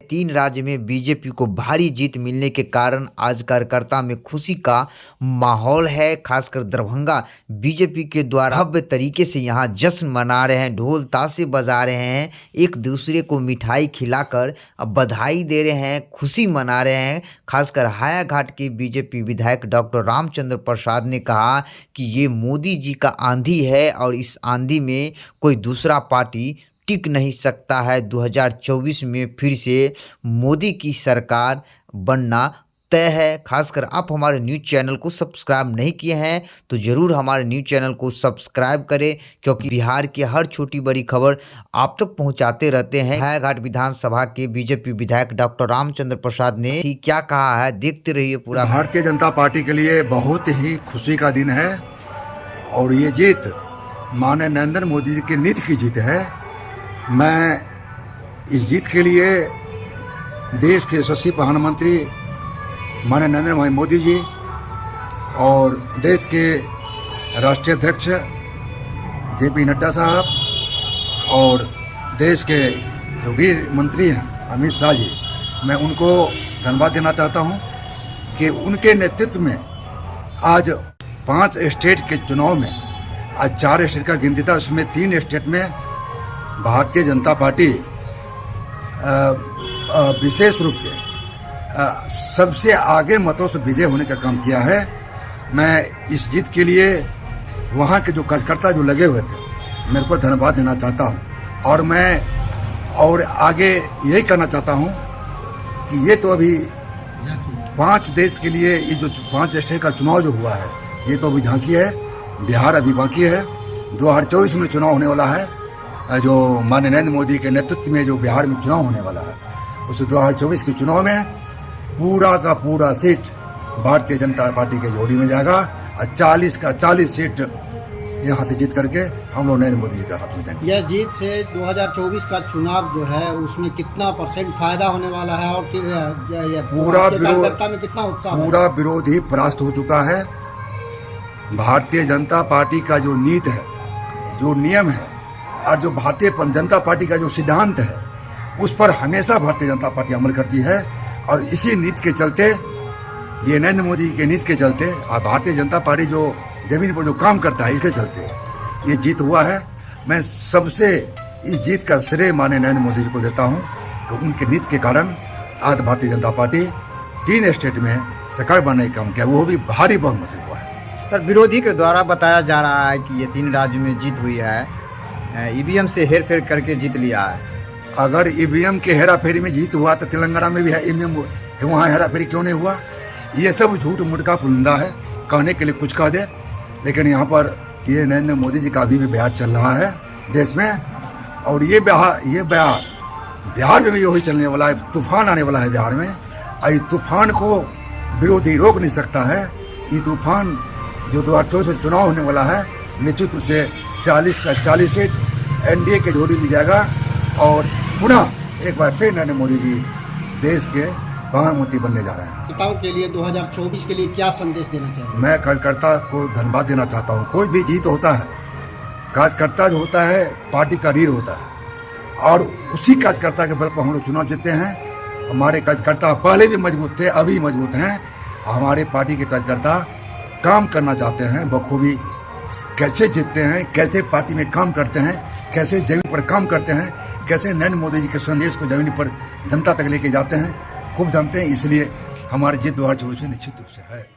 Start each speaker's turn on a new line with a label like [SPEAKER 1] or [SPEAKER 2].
[SPEAKER 1] 3 राज्य में बीजेपी को भारी जीत मिलने के कारण आज कार्यकर्ता में खुशी का माहौल है। खासकर दरभंगा बीजेपी के द्वारा भव्य तरीके से यहां जश्न मना रहे हैं, ढोल ताशे बजा रहे हैं, एक दूसरे को मिठाई खिलाकर बधाई दे रहे हैं, खुशी मना रहे हैं। खासकर हायाघाट के बीजेपी विधायक डॉक्टर रामचंद्र प्रसाद ने कहा कि ये मोदी जी का आंधी है और इस आंधी में कोई दूसरा पार्टी टिक नहीं सकता है। 2024 में फिर से मोदी की सरकार बनना तय है। खासकर आप हमारे न्यूज़ चैनल को सब्सक्राइब नहीं किए हैं तो ज़रूर हमारे न्यूज़ चैनल को सब्सक्राइब करें, क्योंकि बिहार की हर छोटी बड़ी खबर आप तक पहुंचाते रहते हैं। हायाघाट विधानसभा के बीजेपी विधायक डॉक्टर रामचंद्र प्रसाद ने क्या कहा है, देखते रहिए पूरा।
[SPEAKER 2] भारतीय जनता पार्टी के लिए बहुत ही खुशी का दिन है और ये जीत माननीय नरेंद्र मोदी जी की नीति की जीत है। मैं इस जीत के लिए देश के यशस्वी प्रधानमंत्री माननीय नरेंद्र भाई मोदी जी और देश के राष्ट्रीय अध्यक्ष JP नड्डा साहब और देश के जो गृह मंत्री हैं अमित शाह जी, मैं उनको धन्यवाद देना चाहता हूं कि उनके नेतृत्व में आज 5 स्टेट के चुनाव में आज 4 स्टेट का गिनती था, उसमें 3 स्टेट में भारतीय जनता पार्टी विशेष रूप से सबसे आगे मतों से विजय होने का काम किया है। मैं इस जीत के लिए वहाँ के जो कार्यकर्ता जो लगे हुए थे मेरे को धन्यवाद देना चाहता हूँ और मैं और आगे यही करना चाहता हूँ कि ये तो अभी 5 देश के लिए ये जो 5 स्टेट का चुनाव जो हुआ है ये तो अभी झांकी है, बिहार अभी बाकी है। 2024 में चुनाव होने वाला है, जो माननीय नरेंद्र मोदी के नेतृत्व में जो बिहार में चुनाव होने वाला है उस 2024 के चुनाव में पूरा का पूरा सीट भारतीय जनता पार्टी के जोड़ी में जाएगा और 40 का 40 सीट यहाँ से जीत करके हम लोग नरेंद्र मोदी जी का हाथ में देंगे।
[SPEAKER 3] यह जीत से 2024 का चुनाव जो है उसमें कितना % फायदा होने वाला है और
[SPEAKER 2] पूरा विरोध ही परास्त हो चुका है। भारतीय जनता पार्टी का जो नीति है, जो नियम है और जो भारतीय जनता पार्टी का जो सिद्धांत है उस पर हमेशा भारतीय जनता पार्टी अमल करती है और इसी नीति के चलते, ये नरेंद्र मोदी के नीति के चलते और भारतीय जनता पार्टी जो जमीन पर जो काम करता है इसके चलते ये जीत हुआ है। मैं सबसे इस जीत का श्रेय माननीय नरेंद्र मोदी जी को देता हूँ तो उनके नीति के कारण आज भारतीय जनता पार्टी 3 स्टेट में सरकार बनने का काम किया, वो भी भारी बहुमत से हुआ है।
[SPEAKER 1] सर, विरोधी के द्वारा बताया जा रहा है कि ये 3 राज्यों में जीत हुई है, EVM से हेरफेर करके जीत लिया है।
[SPEAKER 2] अगर EVM के हेराफेरी में जीत हुआ तो तेलंगाना में भी है EVM, वहाँ हेराफेरी क्यों नहीं हुआ? ये सब झूठ मुटका पुलिंदा है, कहने के लिए कुछ कह दे, लेकिन यहाँ पर ये नरेंद्र मोदी जी का अभी भी बिहार चल रहा है देश में और ये बिहार में भी यही चलने वाला है। तूफान आने वाला है बिहार में और इस तूफान को विरोधी रोक नहीं सकता है। ये तूफान जो 2024 में चुनाव होने वाला है निश्चित रूप से 40 का 40 सीट NDA के जोड़ी में जाएगा और पुनः एक बार फिर नरेंद्र मोदी जी देश के प्रधानमंत्री बनने जा रहे हैं।
[SPEAKER 3] नेताओं के लिए 2024 के लिए क्या संदेश देना चाहिए?
[SPEAKER 2] मैं कार्यकर्ता को धन्यवाद देना चाहता हूँ। कोई भी जीत होता है, कार्यकर्ता जो होता है पार्टी का रीढ़ होता है और उसी कार्यकर्ता के बल पर हम लोग चुनाव जीतते हैं। हमारे कार्यकर्ता पहले भी मजबूत थे, अभी मजबूत हैं। हमारे पार्टी के कार्यकर्ता काम करना चाहते हैं बखूबी, कैसे जीतते हैं, कैसे पार्टी में काम करते हैं, कैसे जमीन पर काम करते हैं, कैसे नरेंद्र मोदी जी के संदेश को जमीन पर जनता तक लेके जाते हैं, खूब जानते हैं। इसलिए हमारी जीत 2024 में निश्चित रूप से है।